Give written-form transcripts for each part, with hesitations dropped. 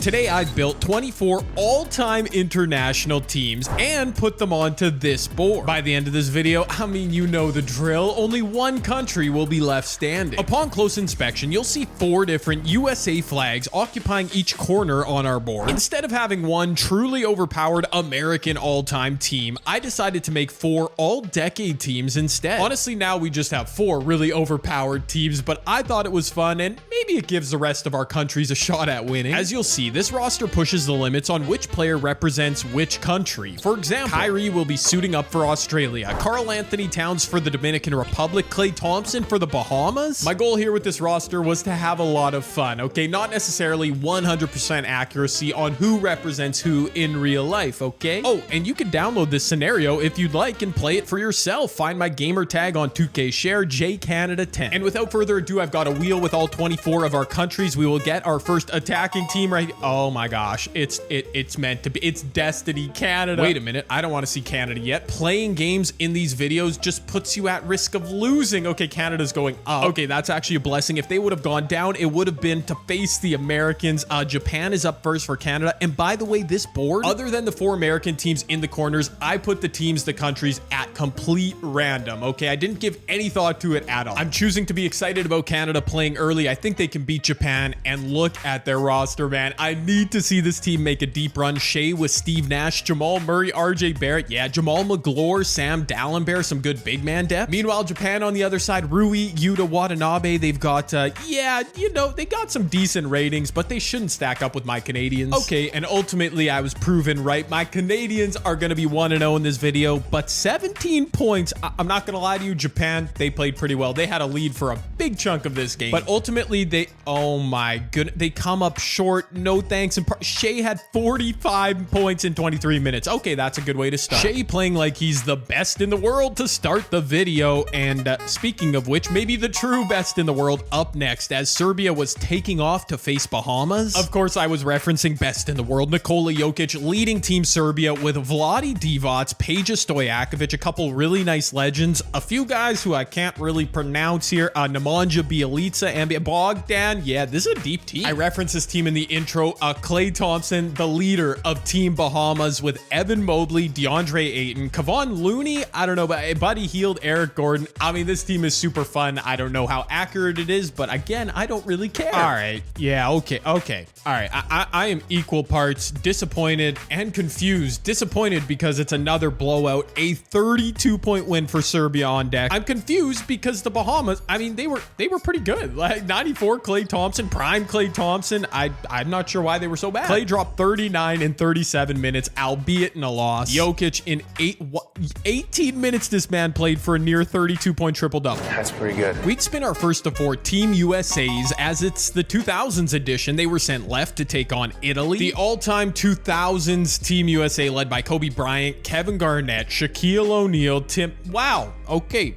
Today I built 24 all-time international teams and put them onto this board. By the end of this video, I mean, you know the drill, only one country will be left standing. Upon close inspection, you'll see 4 different USA flags occupying each corner on our board. Instead of having one truly overpowered American all-time team, I decided to make 4 all-decade teams instead. Honestly, now we just have 4 really overpowered teams, but I thought it was fun and maybe it gives the rest of our countries a shot at winning. As you'll see, this roster pushes the limits on which player represents which country. For example, Kyrie will be suiting up for Australia, Karl Anthony Towns for the Dominican Republic, Klay Thompson for the Bahamas. My goal here with this roster was to have a lot of fun, okay? Not necessarily 100% accuracy on who represents who in real life, okay? Oh, and you can download this scenario if you'd like and play it for yourself. Find my gamer tag on 2K Share, JCanada10. And without further ado, I've got a wheel with all 24 of our countries. We will get our first attacking team right. Oh my gosh, it's meant to be. It's Destiny Canada. Wait a minute, I don't want to see Canada yet. Playing games in these videos just puts you at risk of losing. Okay, Canada's going up. Okay, that's actually a blessing. If they would have gone down, it would have been to face the Americans. Japan is up first for Canada. And by the way, this board, other than the 4 American teams in the corners, I put the countries at complete random. Okay, I didn't give any thought to it at all. I'm choosing to be excited about Canada playing early. I think they can beat Japan, and look at their roster, man. I need to see this team make a deep run. Shea with Steve Nash, Jamal Murray, RJ Barrett, yeah, Jamal McGlure, Sam Dallenberg, some good big man depth. Meanwhile, Japan on the other side, Rui, Yuta Watanabe, they've got, yeah, you know, they got some decent ratings, but they shouldn't stack up with my Canadians. Okay, and ultimately I was proven right. My Canadians are going to be 1-0 in this video, but 17 points. I'm not going to lie to you, Japan, they played pretty well. They had a lead for a big chunk of this game, but ultimately oh my goodness, they come up short. No thanks. And Shea had 45 points in 23 minutes. Okay, that's a good way to start. Shea playing like he's the best in the world to start the video. And speaking of which, maybe the true best in the world up next, as Serbia was taking off to face Bahamas. Of course, I was referencing best in the world. Nikola Jokic leading Team Serbia with Vlade Divac, Peja Stojakovic, a couple really nice legends, a few guys who I can't really pronounce here, Nemanja Bjelica and Bogdan. Yeah, this is a deep team. I referenced this team in the intro. Klay Thompson, the leader of Team Bahamas, with Evan Mobley, DeAndre Ayton, Kevon Looney, I don't know, but Buddy Hield, Eric Gordon. I mean, this team is super fun. I don't know how accurate it is, but again, I don't really care. All right. Yeah, okay. All right. I am equal parts disappointed and confused. Disappointed because it's another blowout, a 32-point win for Serbia on deck. I'm confused because the Bahamas, I mean, they were pretty good. Like 94 Klay Thompson, prime Klay Thompson. I'm not sure why they were so bad. Klay dropped 39 in 37 minutes, albeit in a loss. Jokic in 18 minutes, this man played for a near 32-point triple-double. That's pretty good. We'd spin our first of 4 Team USAs as it's the 2000s edition. They were sent left to take on Italy. The all-time 2000s Team USA led by Kobe Bryant, Kevin Garnett, Shaquille O'Neal, wow. Okay.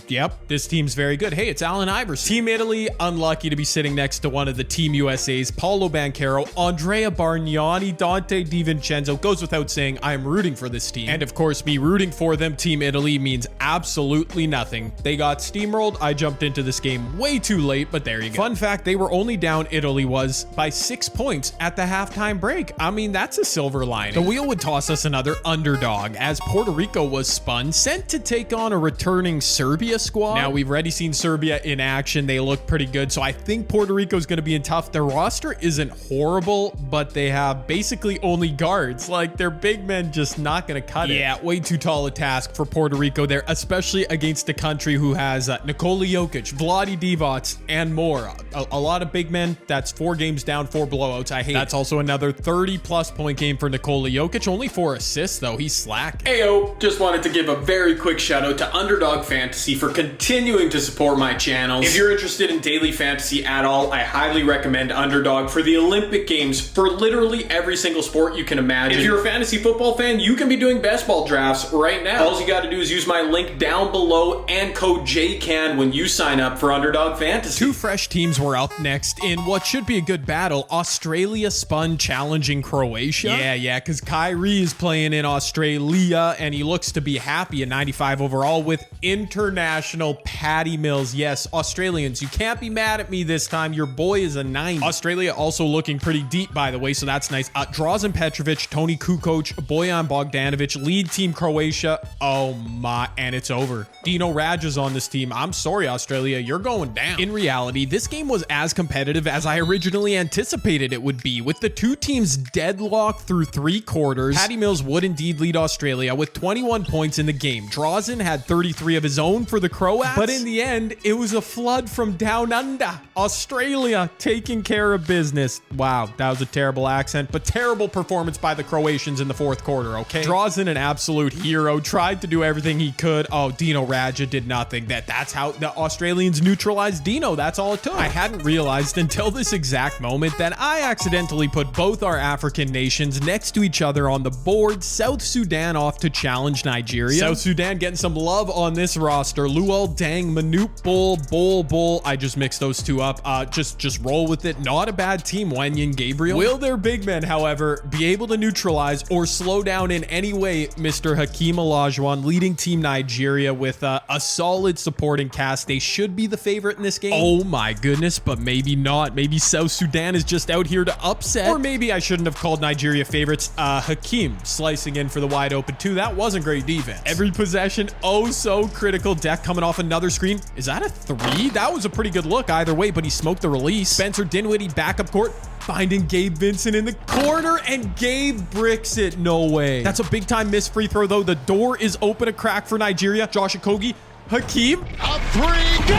Yep. This team's very good. Hey, it's Allen Iverson. Team Italy, unlucky to be sitting next to one of the Team USAs, Paolo Banchero, Andrea Bargnani, Dante DiVincenzo. Goes without saying, I am rooting for this team. And of course, me rooting for them, Team Italy, means absolutely nothing. They got steamrolled. I jumped into this game way too late, but there you go. Fun fact, they were only down, Italy was, by 6 points at the halftime break. I mean, that's a silver lining. The wheel would toss us another underdog as Puerto Rico was spun, sent to take on a returning Serbia squad. Now, we've already seen Serbia in action. They look pretty good, so I think Puerto Rico is going to be in tough. Their roster isn't horrible, but they have basically only guards. Like, their big men just not going to cut it. Yeah, way too tall a task for Puerto Rico there, especially against a country who has Nikola Jokic, Vlade Divac, and more. A lot of big men. That's 4 games down, 4 blowouts. I hate That's also another 30-plus point game for Nikola Jokic. Only 4 assists, though. He's slack. Heyo, just wanted to give a very quick shout out to Underdog Fantasy for continuing to support my channels. If you're interested in daily fantasy at all, I highly recommend Underdog for the Olympic Games, for literally every single sport you can imagine. If you're a fantasy football fan, you can be doing best ball drafts right now. All you got to do is use my link down below and code JCAN when you sign up for Underdog Fantasy. 2 fresh teams were up next in what should be a good battle. Australia spun challenging Croatia. Yeah, because Kyrie is playing in Australia and he looks to be happy at 95 overall with international Patty Mills. Yes, Australians, you can't be mad at me this time. Your boy is a 9. Australia also looking pretty deep, by the way, so that's nice. Drazen Petrovic, Toni Kukoc, Bojan Bogdanovic, lead team Croatia. Oh my, and it's over. Dino Radja's on this team. I'm sorry, Australia, you're going down. In reality, this game was as competitive as I originally anticipated it would be, with the two teams deadlocked through 3 quarters. Patty Mills would indeed lead Australia with 21 points in the game. Drazen had 33 of his own for the Croats, but in the end, it was a flood from down under. Australia taking care of business. Wow, that was a terrible accent, but terrible performance by the Croatians in the 4th quarter, okay? Drazen, an absolute hero, tried to do everything he could. Oh, Dino Radja did nothing. That's how the Australians neutralized Dino. That's all it took. I hadn't realized until this exact moment that I accidentally put both our African nations next to each other on the board. South Sudan off to challenge Nigeria. South Sudan getting some love on this roster. Luol Deng, Manute Bol. I just mixed those two up. Just roll with it. Not a bad team. Wenyan Gabriel. Will their big men, however, be able to neutralize or slow down in any way Mr. Hakeem Olajuwon, leading team Nigeria with a solid supporting cast? They should be the favorite in this game. Oh my goodness, but maybe not. Maybe South Sudan is just out here to upset. Or maybe I shouldn't have called Nigeria favorites. Hakeem slicing in for the wide open 2. That wasn't great defense. Every possession, oh so critical. Deck coming off another screen. Is that a 3? That was a pretty good look either way, but he smoked the release. Spencer Dinwiddie back up court, finding Gabe Vincent in the corner, and Gabe bricks it. No way. That's a big time missed free throw though. The door is open a crack for Nigeria. Josh Okogie, Hakeem. A 3, go!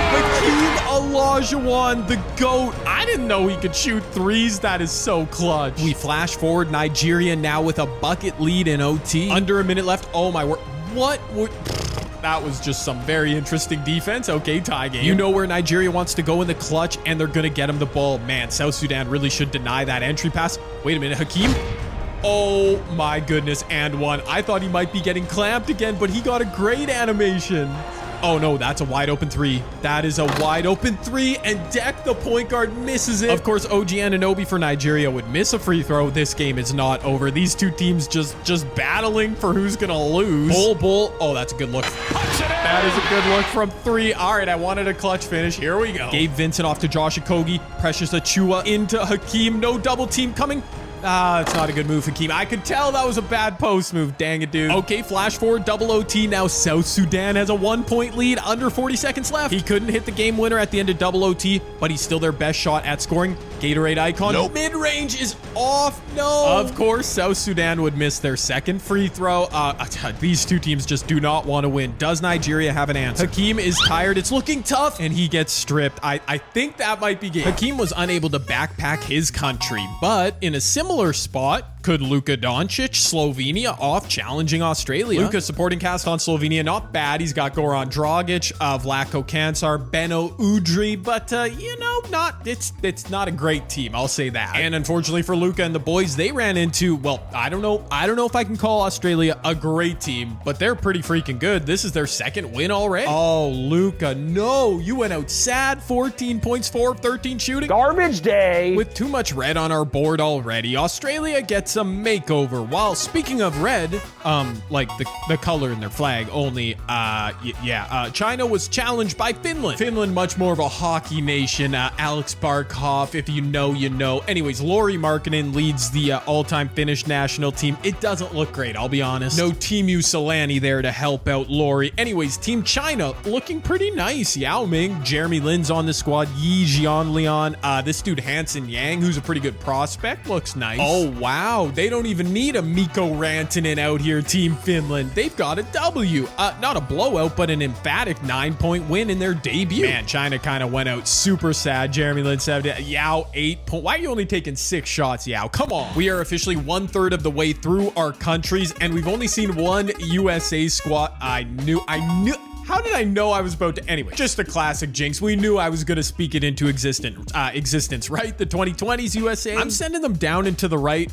Hakeem Olajuwon, the GOAT. I didn't know he could shoot 3s. That is so clutch. We flash forward. Nigeria now with a bucket lead in OT. Under a minute left. Oh my word. What would... That was just some very interesting defense. Okay, tie game. You know where Nigeria wants to go in the clutch, and they're going to get him the ball. Man, South Sudan really should deny that entry pass. Wait a minute, Hakeem. Oh my goodness, and 1. I thought he might be getting clamped again, but he got a great animation. Oh no, that's a wide open 3. That is a wide open 3, and Deck, the point guard, misses it. Of course, OG Anunoby for Nigeria would miss a free throw. This game is not over. These two teams just battling for who's gonna lose. Bull. Oh, that's a good look. That is a good look from 3. All right, I wanted a clutch finish. Here we go. Gabe Vincent off to Josh Okogie. Precious Achua into Hakeem. No double team coming. It's not a good move, Hakeem. I could tell that was a bad post move. Dang it, dude. Okay, flash forward, double OT. Now South Sudan has a 1-point lead, under 40 seconds left. He couldn't hit the game winner at the end of double OT, but he's still their best shot at scoring. Gatorade icon. Nope. Mid-range is off. No. Of course, South Sudan would miss their second free throw. These two teams just do not want to win. Does Nigeria have an answer? Hakeem is tired. It's looking tough, and he gets stripped. I think that might be game. Hakeem was unable to backpack his country, but in a similar spot, could Luka Doncic, Slovenia, off challenging Australia? Luka supporting cast on Slovenia, not bad. He's got Goran Dragic, Vlatko Kansar, Beno Udrih, but it's not a great team, I'll say that. And unfortunately for Luka and the boys, they ran into, well, I don't know if I can call Australia a great team, but they're pretty freaking good. This is their 2nd win already. Oh, Luka, no, you went out sad. 14 points, 4 of 13 shooting. Garbage day. With too much red on our board already, Australia gets a makeover. While speaking of red, like the color in their flag only, China was challenged by Finland. Finland, much more of a hockey nation. Alex Barkov, if you know, you know. Anyways, Lauri Markkanen leads the all-time Finnish national team. It doesn't look great, I'll be honest. No Teemu Selanne there to help out Lauri. Anyways, Team China looking pretty nice. Yao Ming, Jeremy Lin's on the squad. Yi Jianlian, this dude Hansen Yang, who's a pretty good prospect, looks nice. Oh wow, they don't even need a Mikko Rantanen out here, Team Finland. They've got a W. Not a blowout, but an emphatic 9-point win in their debut. Man, China kind of went out super sad. Jeremy Lin 7, Yao 8 point. Why are you only taking 6 shots, Yao? Come on. We are officially 1/3 of the way through our countries, and we've only seen one USA squad. I knew. How did I know I was about to? Anyway, just a classic jinx. We knew I was going to speak it into existence, right? The 2020s USA. I'm sending them down into the right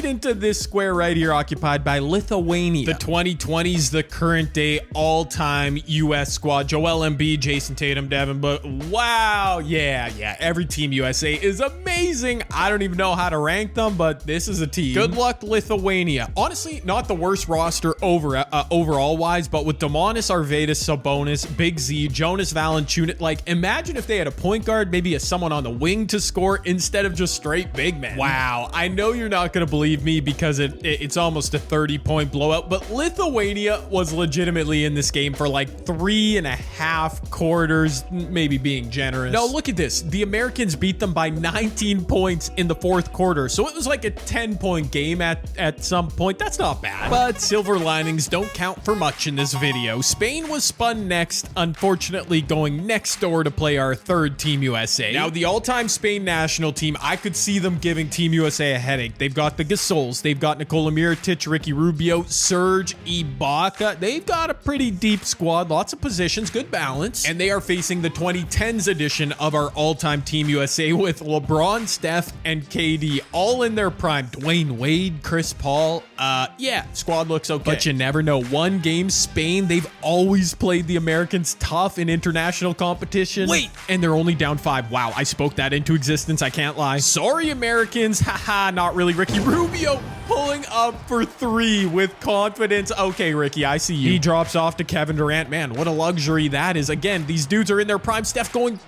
into this square right here, occupied by Lithuania. The 2020s, the current day all-time US squad. Joel Embiid, Jason Tatum, Devin Booker. Wow. Yeah. Every team USA is amazing. I don't even know how to rank them, but this is a team. Good luck, Lithuania. Honestly, not the worst roster overall wise, but with Domantas Arvydas Sabonis, Big Z, Jonas Valanciunas. Like, imagine if they had a point guard, maybe someone on the wing to score instead of just straight big men. Wow. I know you're not going to believe me because it's almost a 30-point blowout, but Lithuania was legitimately in this game for like 3.5 quarters, maybe being generous. No, look at this. The Americans beat them by 19 points in the fourth quarter, so it was like a 10-point game at some point. That's not bad. But silver linings don't count for much in this video. Spain was spun next, unfortunately going next door to play our third Team USA. Now, the all-time Spain national team, I could see them giving Team USA a headache. They've got the Gasols, they've got Nikola Mirotic, Ricky Rubio, Serge Ibaka. They've got a pretty deep squad, lots of positions, good balance. And they are facing the 2010s edition of our all-time Team USA with LeBron, Steph, and KD all in their prime. Dwayne Wade, Chris Paul. Yeah, squad looks okay. But you never know. One game, Spain, they've always played the Americans tough in international competition. Wait, and they're only down 5. Wow, I spoke that into existence. I can't lie. Sorry, Americans. Haha, not really. Ricky Rubio pulling up for 3 with confidence. Okay, Ricky, I see you. He drops off to Kevin Durant. Man, what a luxury that is. Again, these dudes are in their prime. Steph going...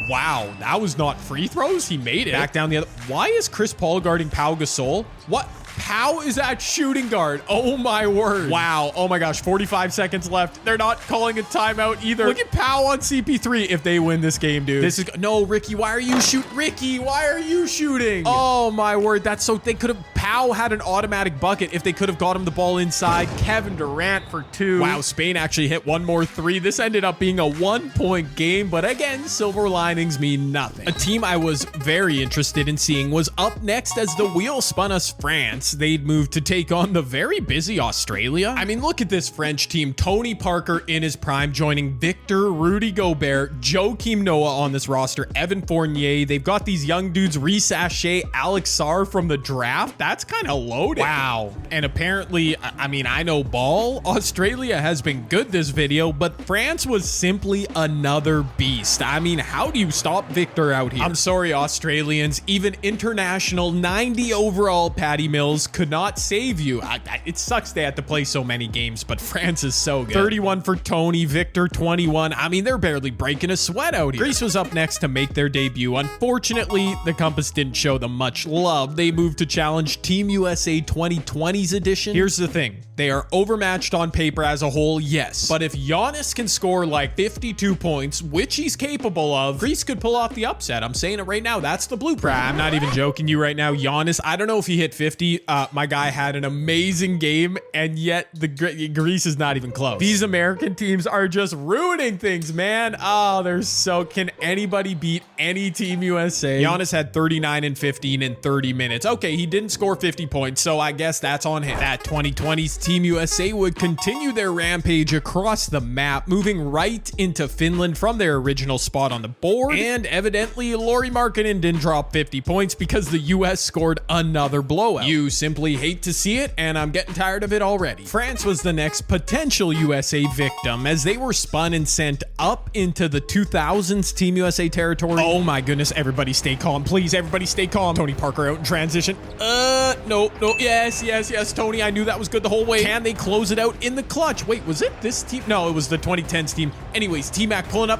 Wow, that was not free throws. He made it. Back down the other... Why is Chris Paul guarding Pau Gasol? What? Pau is at shooting guard. Oh my word. Wow. Oh my gosh. 45 seconds left. They're not calling a timeout either. Look at Pau on CP3 if they win this game, dude. This is... No, Ricky, why are you shooting? Ricky, why are you shooting? Oh my word. That's so... They could have... Pau had an automatic bucket if they could have got him the ball inside. Kevin Durant for 2. Wow, Spain actually hit one more 3. This ended up being a 1-point game, but again, silver linings mean nothing. A team I was very interested in seeing was up next as the wheel spun us France. They'd moved to take on the very busy Australia. I mean, look at this French team. Tony Parker in his prime joining Victor, Rudy Gobert, Joakim Noah on this roster, Evan Fournier. They've got these young dudes, Reece Ashe, Alex Sarr from the draft. That's kind of loaded. Wow. And apparently, I mean, I know ball. Australia has been good this video, but France was simply another beast. I mean, how do you stop Victor out here? I'm sorry, Australians. Even international 90 overall Patty Mills could not save you. It sucks they had to play so many games, but France is so good. 31 for Tony, Victor 21. I mean, they're barely breaking a sweat out here. Greece was up next to make their debut. Unfortunately, the Compass didn't show them much love. They moved to challenge Team USA 2020s edition. Here's the thing. They are overmatched on paper as a whole, yes. But if Giannis can score like 52 points, which he's capable of, Greece could pull off the upset. I'm saying it right now. That's the blueprint. I'm not even joking you right now. Giannis, I don't know if he hit 50. My guy had an amazing game, and yet the Greece is not even close. These American teams are just ruining things, man. Oh, they're so... Can anybody beat any Team USA? Giannis had 39 and 15 in 30 minutes. Okay, he didn't score 50 points, so I guess that's on him. That 2020's Team USA would continue their rampage across the map, moving right into Finland from their original spot on the board. And evidently, Lauri Markkanen didn't drop 50 points because the US scored another blowout. You simply hate to see it, and I'm getting tired of it already. France was the next potential USA victim as they were spun and sent up into the 2000s Team USA territory. Oh my goodness, everybody stay calm. Please, everybody stay calm. Tony Parker out in transition. No, yes, Tony, I knew that was good the whole way. Can they close it out in the clutch? Wait, was it this team? No, it was the 2010s team. Anyways, T-Mac pulling up.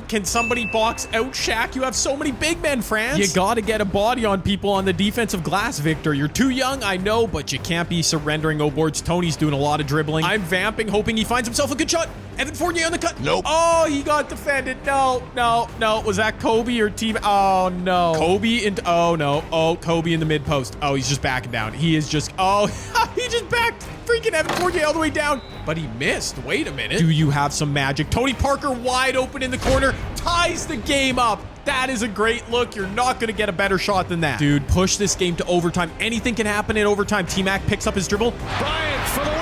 Can somebody box out Shaq? You have so many big men, France. You gotta get a body on people on the defensive glass, Victor. You're too young, I know, but you can't be surrendering O-boards. Tony's doing a lot of dribbling. I'm vamping, hoping he finds himself a good shot. Evan Fournier on the cut. Nope. Oh, he got defended. No. Was that Kobe or team? Oh, no. Kobe into... Oh, no. Oh, Kobe in the mid post. Oh, he's just backing down. He is just... Oh, he just backed freaking Evan Fournier all the way down. But he missed. Wait a minute. Do you have some magic? Tony Parker wide open in the corner. Ties the game up. That is a great look. You're not going to get a better shot than that. Dude, push this game to overtime. Anything can happen in overtime. T-Mac picks up his dribble. Bryant for the win.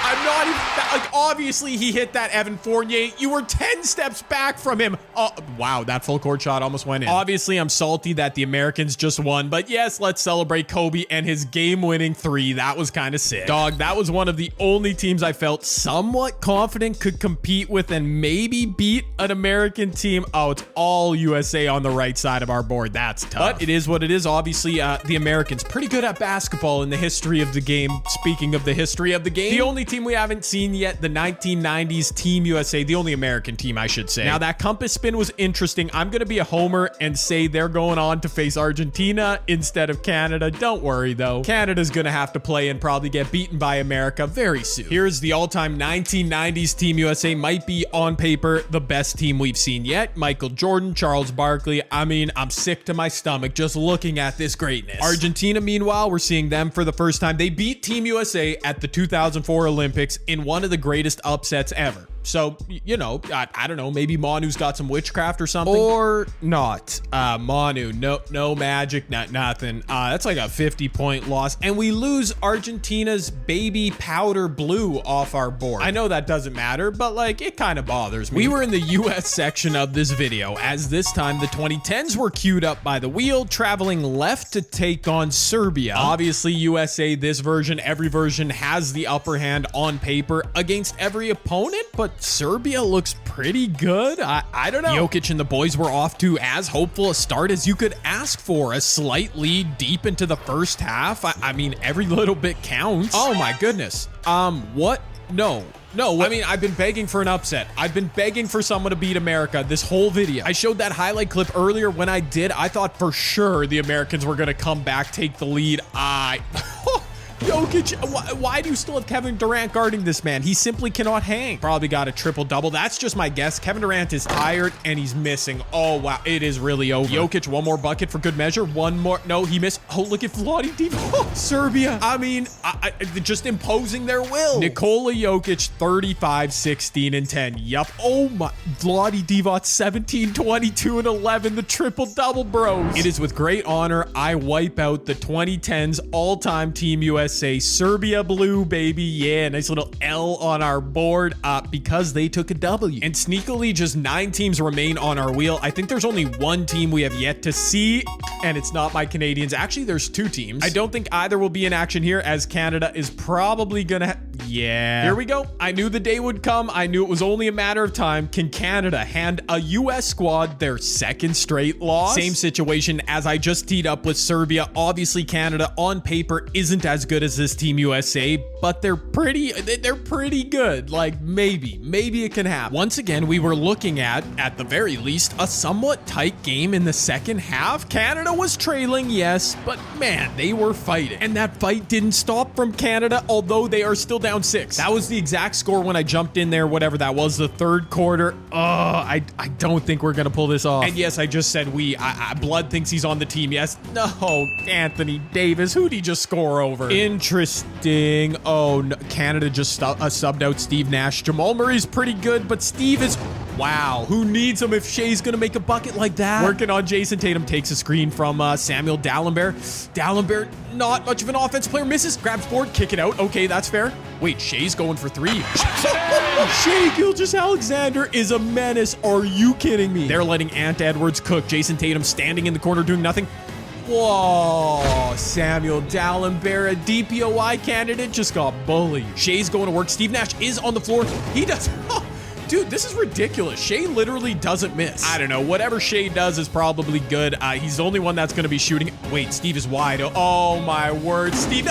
I'm not even... Like, obviously, he hit that Evan Fournier. You were 10 steps back from him. Oh, wow, that full court shot almost went in. Obviously, I'm salty that the Americans just won. But yes, let's celebrate Kobe and his game-winning 3. That was kind of sick. Dog, that was one of the only teams I felt somewhat confident could compete with and maybe beat an American team. Oh, it's all USA on the right side of our board. That's tough. But it is what it is. Obviously, the Americans pretty good at basketball in the history of the game. Speaking of the history of the game, the only team we haven't seen yet the 1990s Team USA, the only American team, I should say. Now, that compass spin was interesting. I'm going to be a homer and say they're going on to face Argentina instead of Canada. Don't worry, though. Canada's going to have to play and probably get beaten by America very soon. Here's the all-time 1990s Team USA. Might be, on paper, the best team we've seen yet. Michael Jordan, Charles Barkley. I mean, I'm sick to my stomach just looking at this greatness. Argentina, meanwhile, we're seeing them for the first time. They beat Team USA at the 2004 Olympics in one of the greatest upsets ever. So, you know, I don't know, maybe Manu's got some witchcraft or something. Or not. Manu, no magic, nothing. That's like a 50-point loss. And we lose Argentina's baby powder blue off our board. I know that doesn't matter, but like, it kind of bothers me. We were in the US section of this video, as this time the 2010s were queued up by the wheel, traveling left to take on Serbia. Obviously, USA, this version, every version has the upper hand on paper against every opponent, but Serbia looks pretty good. I don't know. Jokic and the boys were off to as hopeful a start as you could ask for. A slight lead deep into the first half. I mean, every little bit counts. Oh my goodness. What? No, I mean, I've been begging for an upset. I've been begging for someone to beat America this whole video. I showed that highlight clip earlier. When I did, I thought for sure the Americans were going to come back, take the lead. Jokic, why do you still have Kevin Durant guarding this man? He simply cannot hang. Probably got a triple-double. That's just my guess. Kevin Durant is tired and he's missing. Oh, wow. It is really over. Jokic, one more bucket for good measure. One more. No, he missed. Oh, look at Vlade Divac. Oh, Serbia. I mean, just imposing their will. Nikola Jokic, 35, 16, and 10. Yup. Oh, my. Vlade Divac, 17, 22, and 11. The triple-double, bros. It is with great honor I wipe out the 2010s all-time Team USA. Serbia blue, baby. Yeah, nice little L on our board because they took a W. And sneakily, just 9 teams remain on our wheel. I think there's only one team we have yet to see, and it's not my Canadians. Actually, there's 2 teams. I don't think either will be in action here, as Canada is probably gonna yeah. Here we go. I knew the day would come. I knew it was only a matter of time. Can Canada hand a US squad their second straight loss? Same situation as I just teed up with Serbia. Obviously, Canada on paper isn't as good as this Team USA, but they're pretty good. Like, maybe it can happen. Once again, we were looking at the very least, a somewhat tight game in the second half. Canada was trailing, yes, but man, they were fighting. And that fight didn't stop from Canada, although they are still down 6. That was the exact score when I jumped in there, whatever that was, the third quarter. I don't think we're gonna pull this off. And yes, I just said we. Blood thinks he's on the team. Yes. No, Anthony Davis. Who'd he just score over? Interesting. Oh, no. Canada just subbed out Steve Nash. Jamal Murray's pretty good, but Steve is... Wow, who needs him if Shea's gonna make a bucket like that? Working on Jason Tatum, takes a screen from Samuel Dalembert. Dalembert, not much of an offense player, misses, grabs board, kick it out. Okay, that's fair. Wait, Shea's going for 3. Shea Gilgeous-Alexander is a menace. Are you kidding me? They're letting Ant Edwards cook. Jason Tatum standing in the corner doing nothing. Whoa, Samuel Dalembert, a DPOY candidate, just got bullied. Shea's going to work. Steve Nash is on the floor. He does... Dude, this is ridiculous. Shea literally doesn't miss. I don't know. Whatever Shea does is probably good. He's the only one that's going to be shooting. Wait, Steve is wide. Oh, my word. Steve,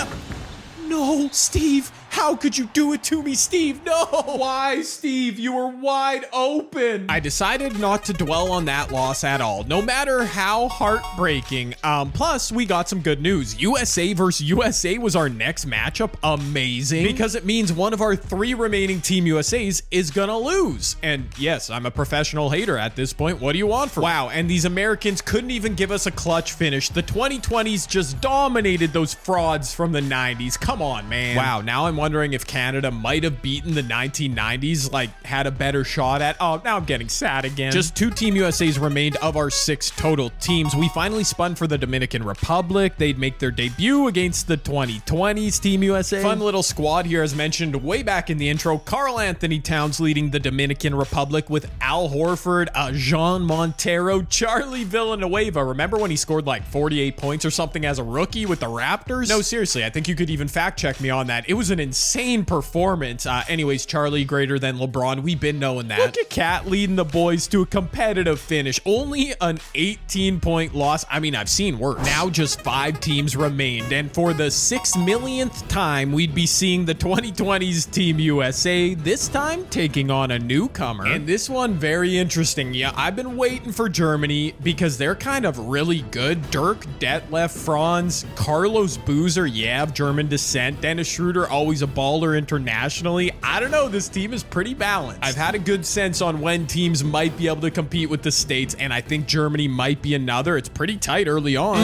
no, Steve. How could you do it to me, Steve? No! Why, Steve? You were wide open. I decided not to dwell on that loss at all, no matter how heartbreaking. Plus, we got some good news. USA versus USA was our next matchup. Amazing. Because it means one of our 3 remaining Team USAs is gonna lose. And yes, I'm a professional hater at this point. What do you want from me? Wow, and these Americans couldn't even give us a clutch finish. The 2020s just dominated those frauds from the 90s. Come on, man. Wow, now I'm wondering if Canada might have beaten the 1990s, like had a better shot at. Oh, now I'm getting sad again. Just 2 Team USAs remained of our 6 total teams. We finally spun for the Dominican Republic. They'd make their debut against the 2020s Team USA. Fun little squad here, as mentioned way back in the intro. Karl Anthony Towns leading the Dominican Republic with Al Horford, Jean Montero, Charlie Villanueva. Remember when he scored like 48 points or something as a rookie with the Raptors? No, seriously, I think you could even fact check me on that. It was an insane performance. Anyways, Charlie greater than LeBron. We've been knowing that. Look at Cat leading the boys to a competitive finish. Only an 18-point loss. I mean, I've seen worse. Now just 5 teams remained. And for the 6 millionth time, we'd be seeing the 2020s Team USA, this time taking on a newcomer. And this one, very interesting. Yeah, I've been waiting for Germany because they're kind of really good. Dirk, Detlef, Franz, Carlos Boozer, yeah, of German descent. Dennis Schroeder, always a baller internationally. I don't know, this team is pretty balanced. I've had a good sense on when teams might be able to compete with the States, and I think Germany might be another. It's pretty tight early on.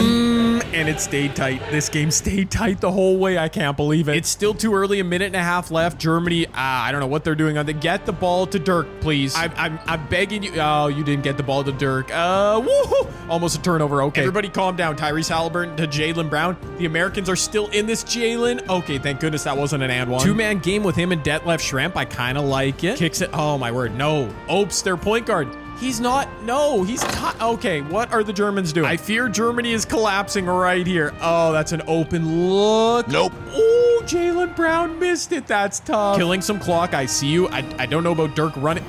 And it stayed tight. This game stayed tight the whole way. I can't believe it. It's still too early, a minute and a half left. Germany, I don't know what they're doing on the get the ball to Dirk, please. I'm begging you. Oh, you didn't get the ball to Dirk. Woohoo! Almost a turnover. Okay. Everybody calm down. Tyrese Halliburton to Jaylen Brown. The Americans are still in this. Jaylen. Okay, thank goodness that wasn't an and one. 2-man game with him and Detlef Schrempf. I kind of like it. Kicks it. Oh, my word. No. Oops, their point guard. He's not. No, he's okay. What are the Germans doing? I fear Germany is collapsing right here. Oh, that's an open look. Nope. Oh, Jaylen Brown missed it. That's tough. Killing some clock. I see you. I don't know about Dirk running.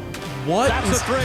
What? That's a 3.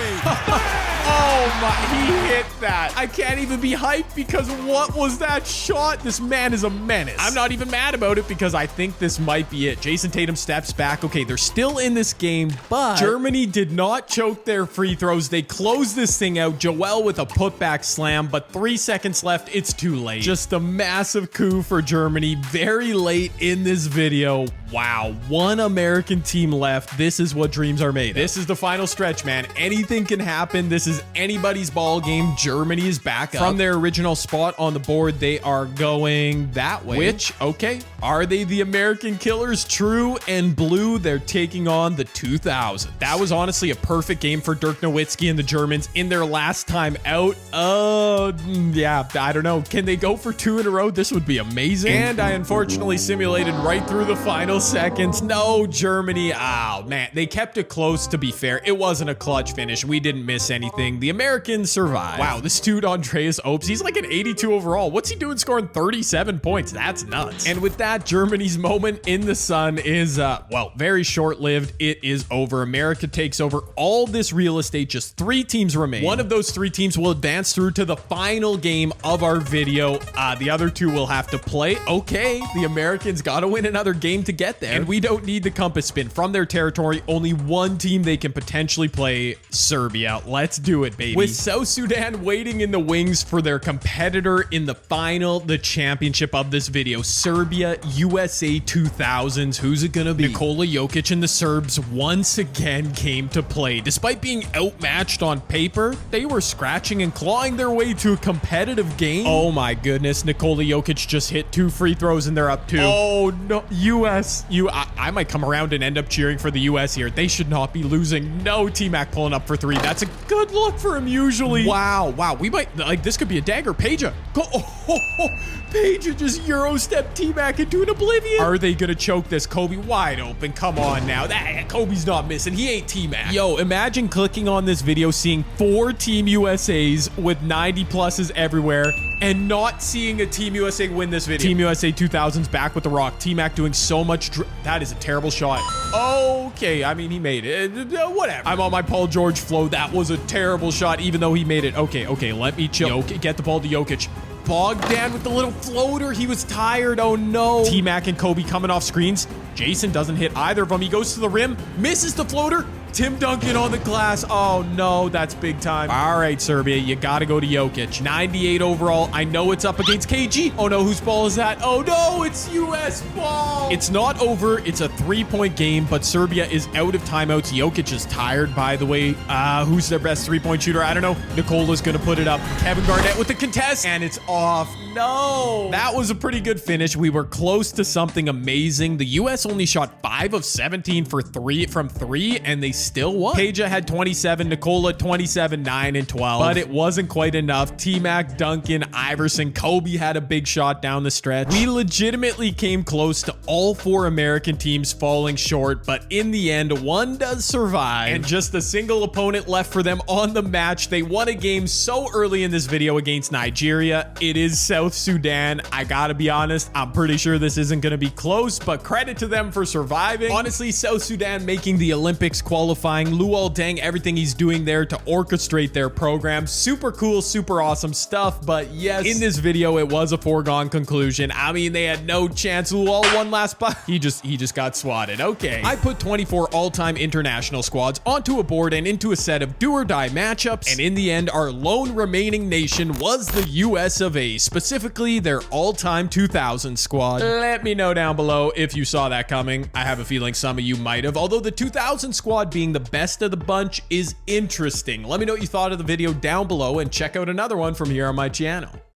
Oh my, he hit that. I can't even be hyped because what was that shot? This man is a menace. I'm not even mad about it because I think this might be it. Jason Tatum steps back. Okay, they're still in this game, but Germany did not choke their free throws. They closed this thing out. Joel with a putback slam, but 3 seconds left. It's too late. Just a massive coup for Germany very late in this video. Wow, 1 American team left. This is what dreams are made of. This is the final stretch, man. Anything can happen. This is anybody's ball game. Germany is back up. From their original spot on the board, they are going that way. Which, okay, are they the American killers? True and blue, they're taking on the 2000. That was honestly a perfect game for Dirk Nowitzki and the Germans in their last time out. Yeah, I don't know. Can they go for 2 in a row? This would be amazing. And I unfortunately simulated right through the final seconds. No, Germany. Oh, man. They kept it close, to be fair. It wasn't a clutch finish. We didn't miss anything. The Americans survived. Wow, this dude, Andreas Opes, he's like an 82 overall. What's he doing scoring 37 points? That's nuts. And with that, Germany's moment in the sun is, well, very short-lived. It is over. America takes over all this real estate. Just 3 teams remain. One of those 3 teams will advance through to the final game of our video. The other 2 will have to play. Okay, the Americans got to win another game to get there. And we don't need the compass spin. From their territory, only 1 team they can potentially play, Serbia. Let's do it, baby. With South Sudan waiting in the wings for their competitor in the final, the championship of this video, Serbia, USA 2000s. Who's it gonna be? Nikola Jokic and the Serbs once again came to play. Despite being outmatched on paper, they were scratching and clawing their way to a competitive game. Oh my goodness, Nikola Jokic just hit 2 free throws and they're up 2. Oh no, US. I might come around and end up cheering for the US here. They should not be losing. No, T-Mac pulling up for 3. That's a good look for him usually. Wow, we might, like, this could be a dagger. Peja. Go. Peja just Euro step T-Mac into an oblivion. Are they gonna choke this? Kobe wide open. Come on now. Kobe's not missing. He ain't T-Mac. Yo, imagine clicking on this video, seeing 4 Team USAs with 90 pluses everywhere, and not seeing a Team USA win this video. Team USA 2000's back with the rock. T-Mac doing so much. That is a terrible shot. Okay, I mean, he made it. Whatever. I'm on my Paul George flow. That was a terrible shot, even though he made it. Okay, let me chill. Get the ball to Jokic. Bogdan with the little floater. He was tired. Oh no. T-Mac and Kobe coming off screens. Jason doesn't hit either of them. He goes to the rim, misses the floater. Tim Duncan on the glass. Oh no, that's big time. All right, Serbia, you gotta go to Jokic. 98 overall. I know it's up against KG. Oh no, whose ball is that? Oh no, it's US ball. It's not over. It's a 3-point game, but Serbia is out of timeouts. Jokic is tired, by the way. Who's their best 3-point shooter? I don't know. Nicola's gonna put it up. Kevin Garnett with the contest, and it's off. No. That was a pretty good finish. We were close to something amazing. The US only shot 5 of 17 from 3, and they still won. Peja had 27, Nicola 27, 9, and 12, but it wasn't quite enough. T-Mac, Duncan, Iverson, Kobe had a big shot down the stretch. We legitimately came close to all 4 American teams falling short, but in the end, one does survive, and just a single opponent left for them on the match. They won a game so early in this video against Nigeria. It is South Sudan. I gotta be honest, I'm pretty sure this isn't gonna be close, but credit to them for surviving. Honestly, South Sudan making the Olympics, qualifying, Luol Deng, everything he's doing there to orchestrate their program. Super cool, super awesome stuff, but yes, in this video, it was a foregone conclusion. I mean, they had no chance. Luol won last, but he just got swatted. Okay. I put 24 all-time international squads onto a board and into a set of do or die matchups, and in the end, our lone remaining nation was the US of A, specifically their all-time 2000 squad. Let me know down below if you saw that coming. I have a feeling some of you might have, although the 2000 squad being the best of the bunch is interesting. Let me know what you thought of the video down below, and check out another one from here on my channel.